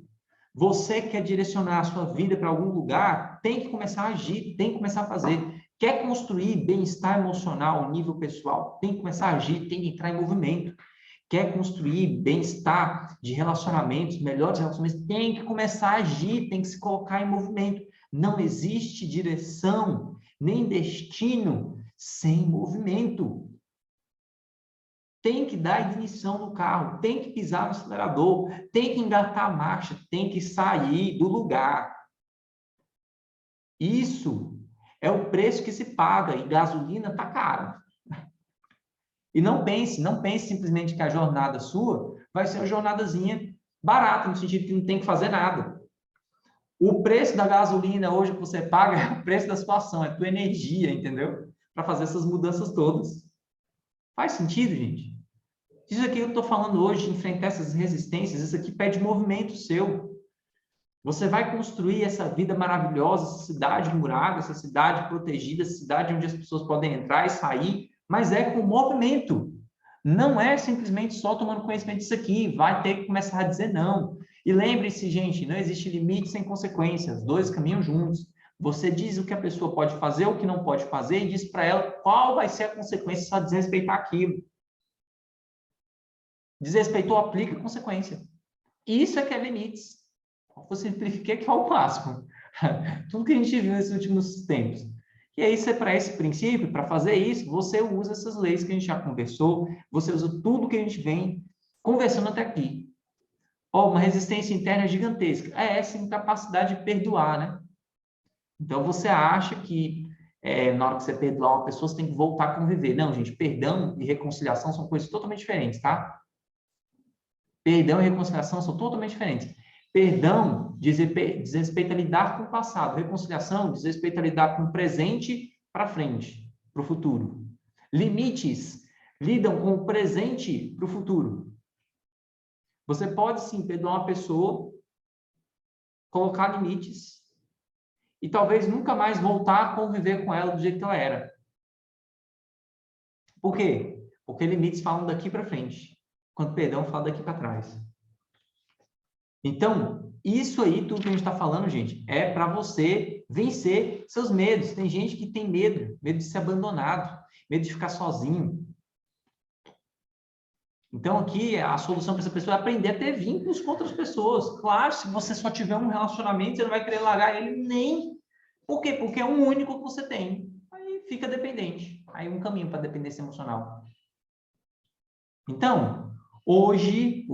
Você quer direcionar a sua vida para algum lugar, tem que começar a agir, tem que começar a fazer. Quer construir bem-estar emocional, nível pessoal, tem que começar a agir, tem que entrar em movimento. Quer construir bem-estar de relacionamentos, melhores relacionamentos, tem que começar a agir, tem que se colocar em movimento. Não existe direção, nem destino sem movimento. Tem que dar ignição no carro, tem que pisar no acelerador, tem que engatar a marcha, tem que sair do lugar. Isso é o preço que se paga, e gasolina está cara. E não pense simplesmente que a jornada sua vai ser uma jornadazinha barata, no sentido que não tem que fazer nada. O preço da gasolina hoje que você paga é o preço da situação, é a tua energia, entendeu? Para fazer essas mudanças todas. Faz sentido, gente? Isso aqui que eu estou falando hoje, enfrentar essas resistências, isso aqui pede movimento seu. Você vai construir essa vida maravilhosa, essa cidade murada, essa cidade protegida, essa cidade onde as pessoas podem entrar e sair, mas é com movimento. Não é simplesmente só tomando conhecimento disso aqui, vai ter que começar a dizer não. E lembre-se, gente, não existe limite sem consequências, dois caminham juntos. Você diz o que a pessoa pode fazer, o que não pode fazer, e diz para ela qual vai ser a consequência se ela desrespeitar aquilo. Desrespeitou, aplica a consequência. Isso é que é limites. Eu simplifiquei que é o clássico. Tudo que a gente viu nesses últimos tempos. E aí, para esse princípio, para fazer isso, você usa essas leis que a gente já conversou, você usa tudo que a gente vem conversando até aqui. Uma resistência interna gigantesca. É essa incapacidade de perdoar, né? Então, você acha que na hora que você perdoar uma pessoa, você tem que voltar a conviver. Não, gente, perdão e reconciliação são coisas totalmente diferentes, tá? Perdão e reconciliação são totalmente diferentes. Perdão diz respeito a lidar com o passado. Reconciliação diz respeito a lidar com o presente para frente, para o futuro. Limites lidam com o presente para o futuro. Você pode, sim, perdoar uma pessoa, colocar limites e talvez nunca mais voltar a conviver com ela do jeito que ela era. Por quê? Porque limites falam daqui para frente, enquanto perdão fala daqui para trás. Então, isso aí, tudo que a gente está falando, gente, é para você vencer seus medos. Tem gente que tem medo de ser abandonado, medo de ficar sozinho. Então, aqui, a solução para essa pessoa é aprender a ter vínculos com outras pessoas. Claro, se você só tiver um relacionamento, você não vai querer largar ele nem... Por quê? Porque é o único que você tem. Aí fica dependente. Aí um caminho para dependência emocional. Então, hoje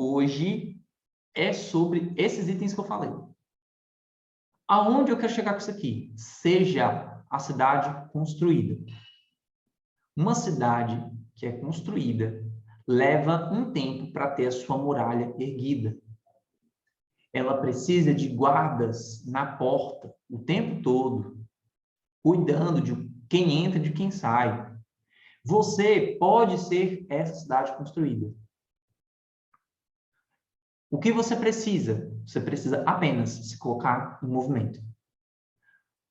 é sobre esses itens que eu falei. Aonde eu quero chegar com isso aqui? Seja a cidade construída. Uma cidade que é construída leva um tempo para ter a sua muralha erguida. Ela precisa de guardas na porta o tempo todo, cuidando de quem entra e de quem sai. Você pode ser essa cidade construída. O que você precisa? Você precisa apenas se colocar em movimento.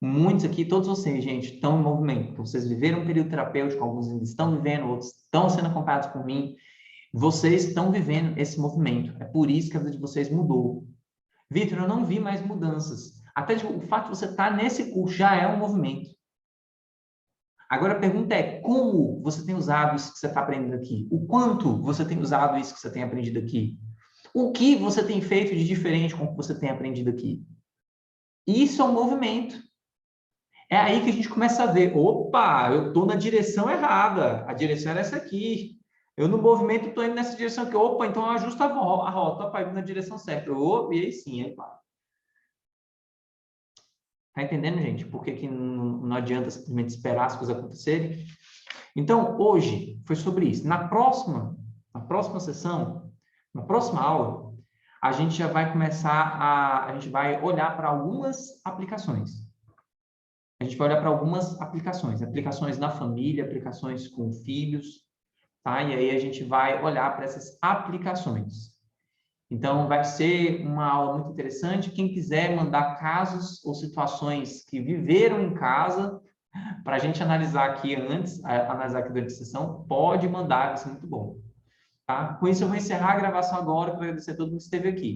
Muitos aqui, todos vocês, gente, estão em movimento. Vocês viveram um período terapêutico, alguns ainda estão vivendo, outros estão sendo acompanhados por mim. Vocês estão vivendo esse movimento. É por isso que a vida de vocês mudou. Vitor, eu não vi mais mudanças. Até o fato de você estar nesse curso já é um movimento. Agora a pergunta é, como você tem usado isso que você está aprendendo aqui? O quanto você tem usado isso que você tem aprendido aqui? O que você tem feito de diferente com o que você tem aprendido aqui? Isso é um movimento. É aí que a gente começa a ver, opa, eu estou na direção errada, a direção era essa aqui. Eu no movimento estou indo nessa direção aqui, opa, então eu ajusto a rota para ir na direção certa. Opa, e aí sim, aí pá. Tá entendendo, gente? Por que não adianta simplesmente esperar as coisas acontecerem? Então, hoje foi sobre isso. Na próxima sessão, na próxima aula, a gente já vai começar a gente vai olhar para algumas aplicações. A gente vai olhar para algumas aplicações na família, aplicações com filhos, tá? E aí a gente vai olhar para essas aplicações. Então, vai ser uma aula muito interessante. Quem quiser mandar casos ou situações que viveram em casa, para a gente analisar aqui analisar aqui durante a sessão, pode mandar, vai ser muito bom. Tá? Com isso, eu vou encerrar a gravação agora, para agradecer a todo mundo que esteve aqui.